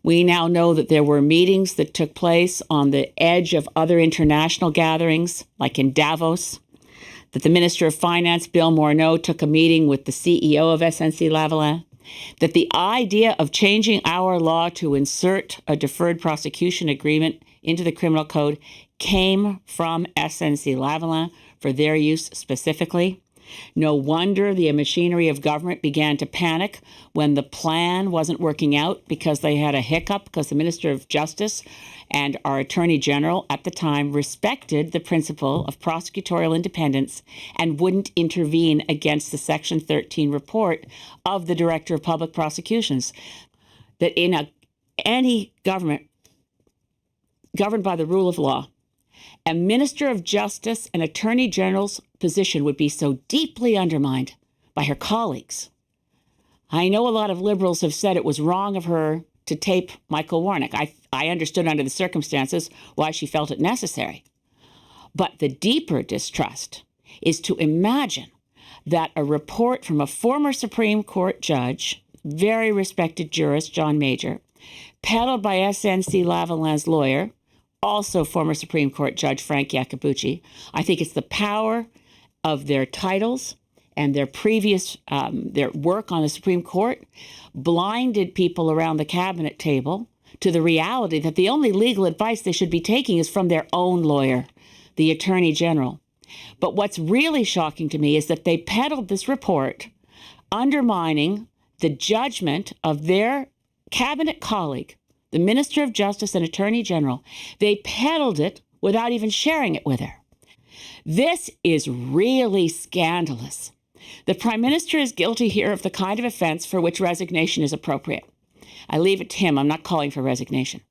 We now know that there were meetings that took place on the edge of other international gatherings, like in Davos, that the Minister of Finance, Bill Morneau, took a meeting with the CEO of SNC-Lavalin, that the idea of changing our law to insert a deferred prosecution agreement into the criminal code came from SNC-Lavalin for their use specifically. No wonder the machinery of government began to panic when the plan wasn't working out because they had a hiccup because the Minister of Justice and our Attorney General at the time respected the principle of prosecutorial independence and wouldn't intervene against the Section 13 report of the Director of Public Prosecutions. That in any government governed by the rule of law, a Minister of Justice and Attorney General's position would be so deeply undermined by her colleagues. I know a lot of Liberals have said it was wrong of her to tape Michael Warnock. I understood under the circumstances why she felt it necessary. But the deeper distrust is to imagine that a report from a former Supreme Court judge, very respected jurist, John Major, peddled by SNC-Lavalin's lawyer, also former Supreme Court Judge Frank Iacobucci. I think it's the power of their titles and their previous, their work on the Supreme Court blinded people around the cabinet table to the reality that the only legal advice they should be taking is from their own lawyer, the Attorney General. But what's really shocking to me is that they peddled this report undermining the judgment of their cabinet colleague, the Minister of Justice and Attorney General. They peddled it without even sharing it with her. This is really scandalous. The Prime Minister is guilty here of the kind of offense for which resignation is appropriate. I leave it to him. I'm not calling for resignation.